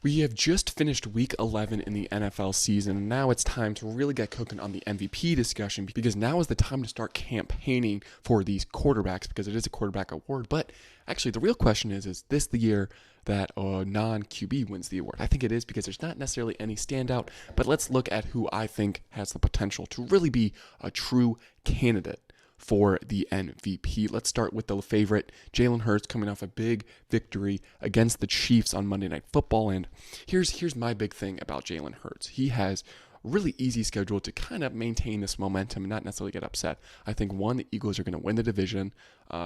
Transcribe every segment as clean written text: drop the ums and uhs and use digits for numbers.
We have just finished week 11 in the NFL season, and now it's time to really get cooking on the MVP discussion because now is the time to start campaigning for these quarterbacks because it is a quarterback award. But actually, the real question is this the year that a non QB wins the award? I think it is because there's not necessarily any standout, but let's look at who I think has the potential to really be a true candidate for the MVP. Let's start with the favorite, Jalen Hurts, coming off a big victory against the Chiefs on Monday Night Football. And here's my big thing about Jalen Hurts. He has a really easy schedule to kind of maintain this momentum and not necessarily get upset. I think, one, the Eagles are going to win the division.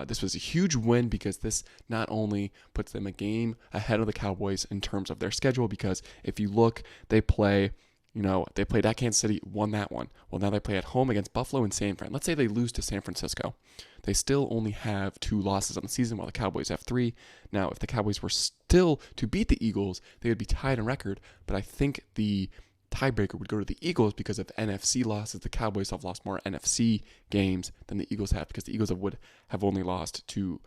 This was a huge win because this not only puts them a game ahead of the Cowboys in terms of their schedule, because if you look, they play they played at Kansas City, won that one. Well, now they play at home against Buffalo and San Fran. Let's say they lose to San Francisco. They still only have 2 losses on the season while the Cowboys have 3. Now, if the Cowboys were still to beat the Eagles, they would be tied in record, but I think the tiebreaker would go to the Eagles because of NFC losses. The Cowboys have lost more NFC games than the Eagles have because the Eagles would have only lost to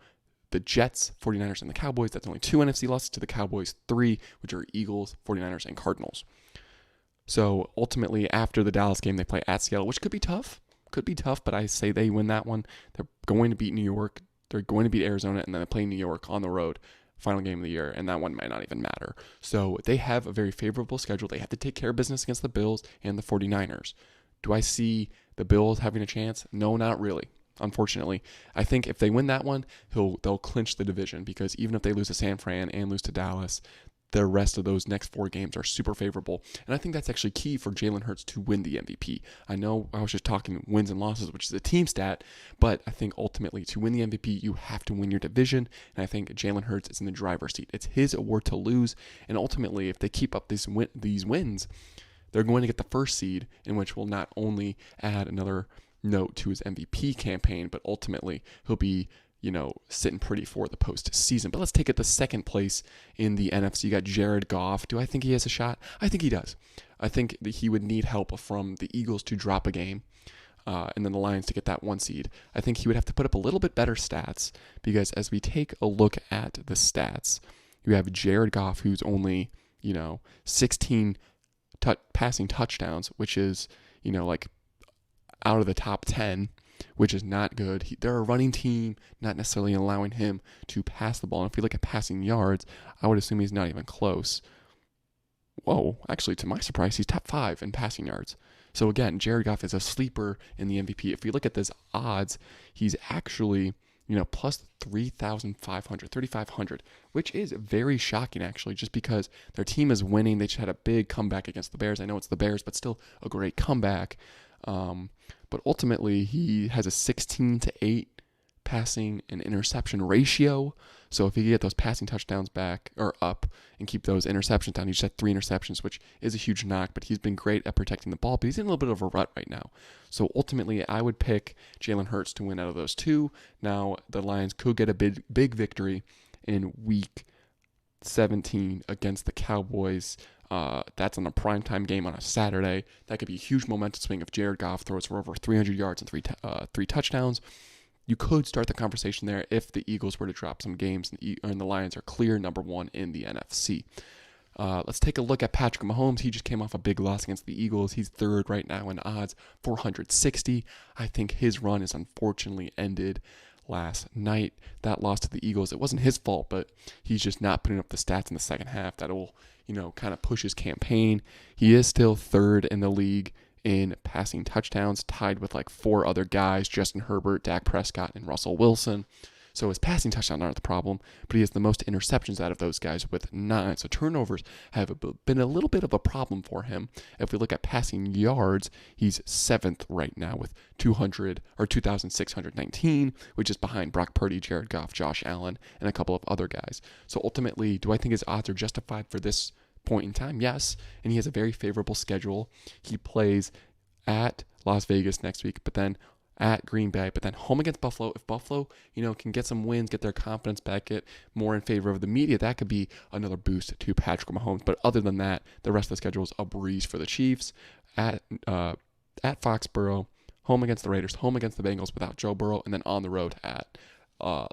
the Jets, 49ers, and the Cowboys. That's only 2 NFC losses to the Cowboys, 3, which are Eagles, 49ers, and Cardinals. So ultimately, after the Dallas game, they play at Seattle, which could be tough. But I say they win that one. They're going to beat New York. They're going to beat Arizona, and then they play New York on the road, final game of the year, and that one might not even matter. So they have a very favorable schedule. They have to take care of business against the Bills and the 49ers. Do I see the Bills having a chance? No, not really. Unfortunately, I think if they win that one, they'll clinch the division because even if they lose to San Fran and lose to Dallas, the rest of those next 4 games are super favorable. And I think that's actually key for Jalen Hurts to win the MVP. I know I was just talking wins and losses, which is a team stat, but I think ultimately to win the MVP, you have to win your division. And I think Jalen Hurts is in the driver's seat. It's his award to lose. And ultimately, if they keep up these wins, they're going to get the first seed, in which will not only add another note to his MVP campaign, but ultimately he'll be sitting pretty for the postseason. But let's take it to second place in the NFC. You got Jared Goff. Do I think he has a shot? I think he does. I think that he would need help from the Eagles to drop a game and then the Lions to get that 1 seed. I think he would have to put up a little bit better stats because as we take a look at the stats, you have Jared Goff, who's only, 16 passing touchdowns, which is, like out of the top 10, which is not good. They're a running team, not necessarily allowing him to pass the ball. And if you look at passing yards, I would assume he's not even close. Whoa, actually, to my surprise, he's top 5 in passing yards. So again, Jared Goff is a sleeper in the MVP. If you look at those odds, he's actually, plus 3,500, which is very shocking, actually, just because their team is winning. They just had a big comeback against the Bears. I know it's the Bears, but still a great comeback. But ultimately, he has a 16-8 passing and interception ratio. So if he can get those passing touchdowns back or up and keep those interceptions down, he just had 3 interceptions, which is a huge knock. But he's been great at protecting the ball, but he's in a little bit of a rut right now. So ultimately, I would pick Jalen Hurts to win out of those 2. Now, the Lions could get a big victory in week 17 against the Cowboys. That's on a primetime game on a Saturday. That could be a huge momentum swing if Jared Goff throws for over 300 yards and 3 touchdowns. You could start the conversation there if the Eagles were to drop some games and the Lions are clear number 1 in the NFC. Let's take a look at Patrick Mahomes. He just came off a big loss against the Eagles. He's 3rd right now in odds, 460. I think his run is unfortunately ended last night. That loss to the Eagles, it wasn't his fault, but he's just not putting up the stats in the second half that will, kind of push his campaign. He is still 3rd in the league in passing touchdowns, tied with like 4 other guys, Justin Herbert, Dak Prescott, and Russell Wilson. So his passing touchdowns aren't the problem, but he has the most interceptions out of those guys with 9. So turnovers have been a little bit of a problem for him. If we look at passing yards, he's 7th right now with 2,619, which is behind Brock Purdy, Jared Goff, Josh Allen, and a couple of other guys. So ultimately, do I think his odds are justified for this point in time? Yes, and he has a very favorable schedule. He plays at Las Vegas next week, but then at Green Bay, but then home against Buffalo. If Buffalo, can get some wins, get their confidence back, get more in favor of the media, that could be another boost to Patrick Mahomes. But other than that, the rest of the schedule is a breeze for the Chiefs. At Foxborough, home against the Raiders, home against the Bengals without Joe Burrow, and then on the road at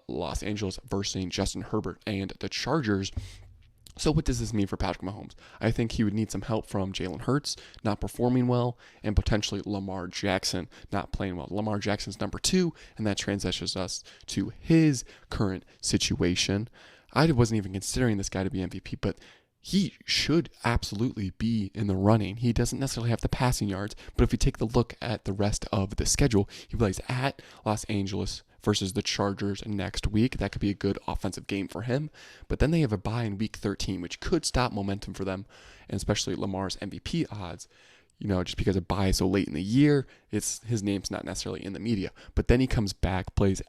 Los Angeles versus Justin Herbert and the Chargers. So what does this mean for Patrick Mahomes? I think he would need some help from Jalen Hurts not performing well, and potentially Lamar Jackson not playing well. Lamar Jackson's number 2, and that transitions us to his current situation. I wasn't even considering this guy to be MVP, but he should absolutely be in the running. He doesn't necessarily have the passing yards, but if you take the look at the rest of the schedule, he plays at Los Angeles versus the Chargers next week. That could be a good offensive game for him. But then they have a bye in week 13, which could stop momentum for them, and especially Lamar's MVP odds. Just because of bye so late in the year, his name's not necessarily in the media. But then he comes back, plays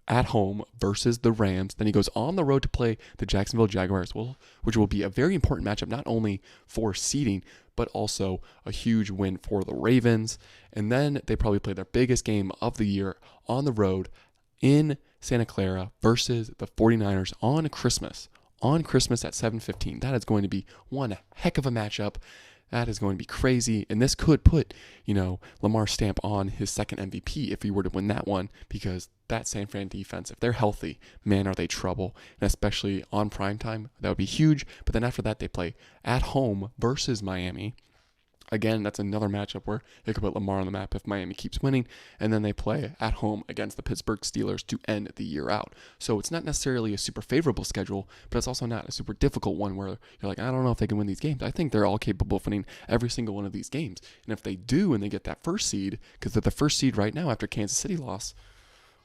at home versus the Rams. Then he goes on the road to play the Jacksonville Jaguars, which will be a very important matchup, not only for seeding, but also a huge win for the Ravens. And then they probably play their biggest game of the year on the road in Santa Clara versus the 49ers on Christmas at 7:15. That is going to be one heck of a matchup. That is going to be crazy. And this could put, Lamar's stamp on his second MVP if he were to win that one, because that San Fran defense, if they're healthy, man, are they trouble. And especially on primetime, that would be huge. But then after that, they play at home versus Miami. Again, that's another matchup where they could put Lamar on the map if Miami keeps winning. And then they play at home against the Pittsburgh Steelers to end the year out. So it's not necessarily a super favorable schedule, but it's also not a super difficult one where you're like, I don't know if they can win these games. I think they're all capable of winning every single one of these games. And if they do and they get that first seed, because they're the first seed right now after Kansas City lost,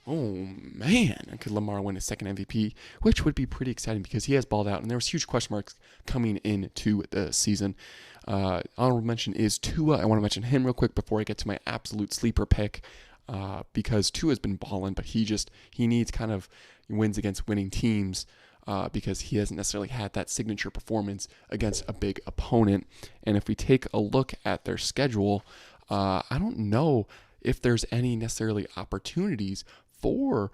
oh man, could Lamar win his second MVP, which would be pretty exciting because he has balled out, and there was huge question marks coming into the season. Honorable mention is Tua. I want to mention him real quick before I get to my absolute sleeper pick, because Tua has been balling, but he needs kind of wins against winning teams, because he hasn't necessarily had that signature performance against a big opponent. And if we take a look at their schedule, I don't know if there's any necessarily opportunities for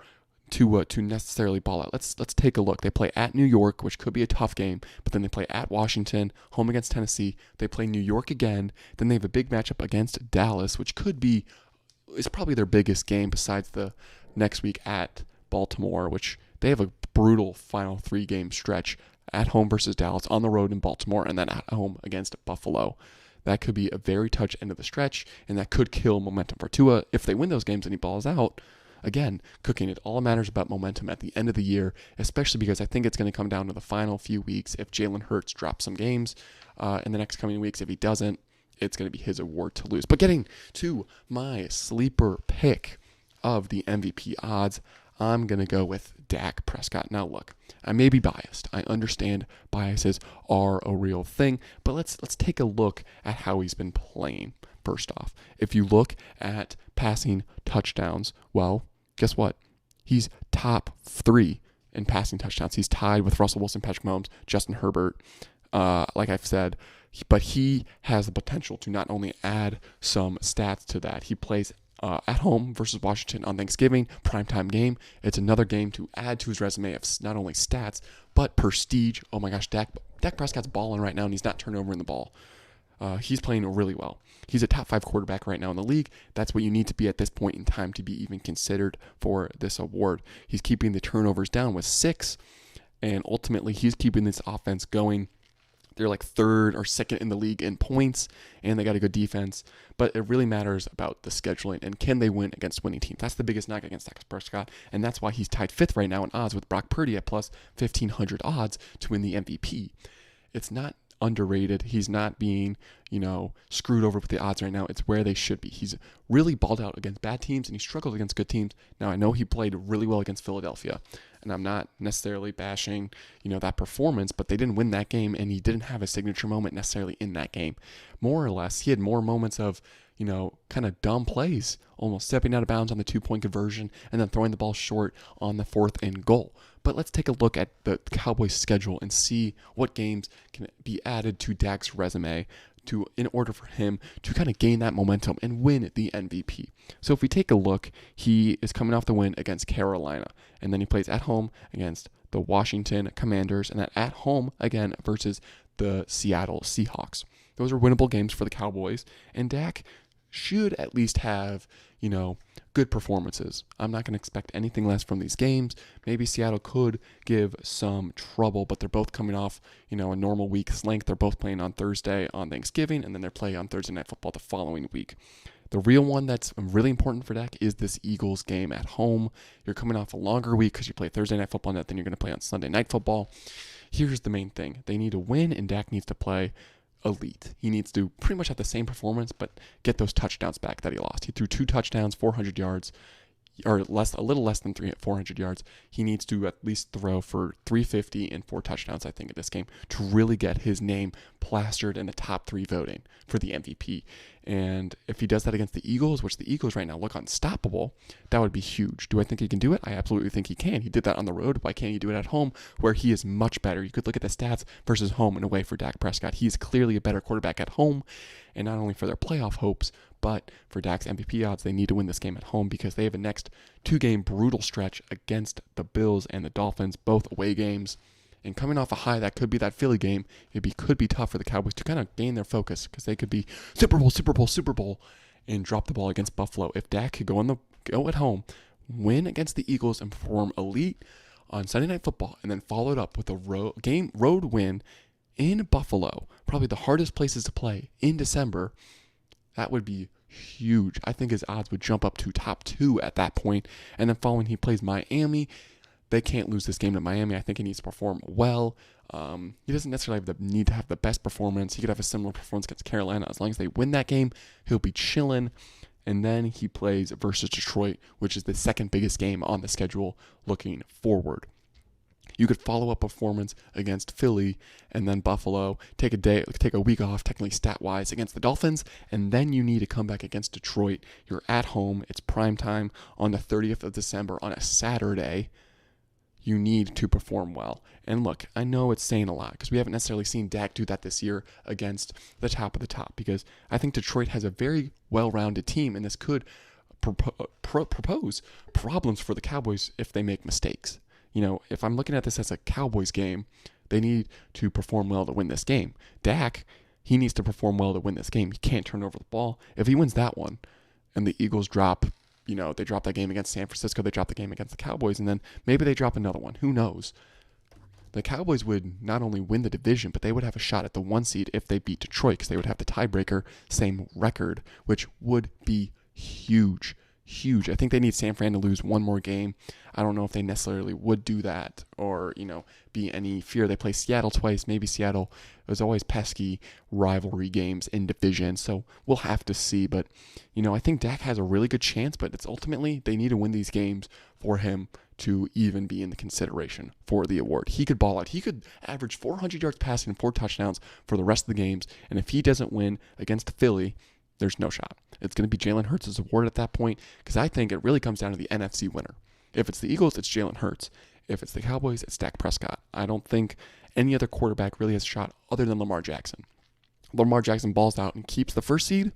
Tua to necessarily ball out. Let's take a look. They play at New York, which could be a tough game, but then they play at Washington, home against Tennessee. They play New York again. Then they have a big matchup against Dallas, which is probably their biggest game besides the next week at Baltimore, which they have a brutal final 3-game stretch at home versus Dallas, on the road in Baltimore, and then at home against Buffalo. That could be a very touch end of the stretch, and that could kill momentum for Tua. If they win those games and he balls out, again, cooking, it all matters about momentum at the end of the year, especially because I think it's going to come down to the final few weeks. If Jalen Hurts drops some games in the next coming weeks, if he doesn't, it's going to be his award to lose. But getting to my sleeper pick of the MVP odds, I'm going to go with Dak Prescott. Now look, I may be biased. I understand biases are a real thing, but let's take a look at how he's been playing. First off, if you look at passing touchdowns, well, guess what? He's top 3 in passing touchdowns. He's tied with Russell Wilson, Patrick Mahomes, Justin Herbert, like I've said, but he has the potential to not only add some stats to that. He plays at home versus Washington on Thanksgiving, primetime game. It's another game to add to his resume of not only stats, but prestige. Oh my gosh, Dak Prescott's balling right now, and he's not turning over in the ball. He's playing really well. He's a top 5 quarterback right now in the league. That's what you need to be at this point in time to be even considered for this award. He's keeping the turnovers down with 6, and ultimately he's keeping this offense going. They're like 3rd or 2nd in the league in points, and they got a good defense. But it really matters about the scheduling and can they win against winning teams. That's the biggest knock against Dak Prescott, and that's why he's tied 5th right now in odds with Brock Purdy at plus 1,500 odds to win the MVP. It's not underrated. He's not being, screwed over with the odds right now. It's where they should be. He's really balled out against bad teams, and he struggled against good teams. Now, I know he played really well against Philadelphia, and I'm not necessarily bashing, that performance, but they didn't win that game, and he didn't have a signature moment necessarily in that game. More or less, he had more moments of, kind of dumb plays, almost stepping out of bounds on the 2-point conversion and then throwing the ball short on the 4th and goal. But let's take a look at the Cowboys' schedule and see what games can be added to Dak's resume in order for him to kind of gain that momentum and win the MVP. So if we take a look, he is coming off the win against Carolina, and then he plays at home against the Washington Commanders, and then at home again versus the Seattle Seahawks. Those are winnable games for the Cowboys, and Dak should at least have, good performances. I'm not going to expect anything less from these games. Maybe Seattle could give some trouble, but they're both coming off, a normal week's length. They're both playing on Thursday on Thanksgiving, and then they're playing on Thursday Night Football the following week. The real one that's really important for Dak is this Eagles game at home. You're coming off a longer week because you play Thursday Night Football, and then you're going to play on Sunday Night Football. Here's the main thing. They need to win, and Dak needs to play elite. He needs to pretty much have the same performance, but get those touchdowns back that he lost. He threw 2 touchdowns, 400 yards, or a little less than 400 yards. He needs to at least throw for 350 and 4 touchdowns, I think, in this game to really get his name plastered in the top 3 voting for the MVP. And if he does that against the Eagles, which the Eagles right now look unstoppable, that would be huge. Do I think he can do it? I absolutely think he can. He did that on the road. Why can't he do it at home where he is much better? You could look at the stats versus home and away for Dak Prescott. He is clearly a better quarterback at home, and not only for their playoff hopes, but for Dak's MVP odds, they need to win this game at home because they have a next 2-game brutal stretch against the Bills and the Dolphins, both away games. And coming off a high, that could be that Philly game. Could be tough for the Cowboys to kind of gain their focus because they could be Super Bowl, and drop the ball against Buffalo. If Dak could go at home, win against the Eagles, and perform elite on Sunday Night Football, and then follow it up with a road win in Buffalo, probably the hardest places to play in December, that would be huge. I think his odds would jump up to top 2 at that point. And then following, he plays Miami. They can't lose this game to Miami. I think he needs to perform well. He doesn't necessarily have the need to have the best performance. He could have a similar performance against Carolina. As long as they win that game, he'll be chilling. And then he plays versus Detroit, which is the second biggest game on the schedule looking forward. You could follow up performance against Philly and then Buffalo, take a week off, technically stat-wise, against the Dolphins, and then you need to come back against Detroit. You're at home. It's prime time on the 30th of December on a Saturday. You need to perform well. And look, I know it's saying a lot because we haven't necessarily seen Dak do that this year against the top of the top because I think Detroit has a very well-rounded team, and this could propose problems for the Cowboys if they make mistakes. If I'm looking at this as a Cowboys game, they need to perform well to win this game. Dak, he needs to perform well to win this game. He can't turn over the ball. If he wins that one and the Eagles drop, they drop that game against San Francisco, they drop the game against the Cowboys, and then maybe they drop another one. Who knows? The Cowboys would not only win the division, but they would have a shot at the 1 seed if they beat Detroit because they would have the tiebreaker, same record, which would be huge. Huge. I think they need San Fran to lose one more game. I don't know if they necessarily would do that or, be any fear. They play Seattle twice. Maybe Seattle. There's always pesky rivalry games in division, so we'll have to see. But, I think Dak has a really good chance, but it's ultimately they need to win these games for him to even be in the consideration for the award. He could ball out. He could average 400 yards passing and 4 touchdowns for the rest of the games, and if he doesn't win against Philly, there's no shot. It's going to be Jalen Hurts' award at that point because I think it really comes down to the NFC winner. If it's the Eagles, it's Jalen Hurts. If it's the Cowboys, it's Dak Prescott. I don't think any other quarterback really has a shot other than Lamar Jackson. Lamar Jackson balls out and keeps the 1st seed.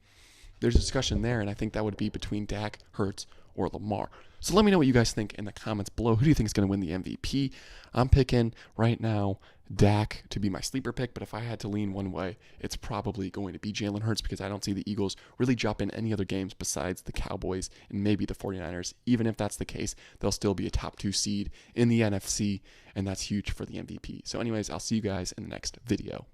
There's a discussion there, and I think that would be between Dak, Hurts, or Lamar. So let me know what you guys think in the comments below. Who do you think is going to win the MVP? I'm picking right now Dak to be my sleeper pick, but if I had to lean one way, it's probably going to be Jalen Hurts because I don't see the Eagles really drop in any other games besides the Cowboys and maybe the 49ers. Even if that's the case, they'll still be a top 2 seed in the NFC, and that's huge for the MVP. So anyways, I'll see you guys in the next video.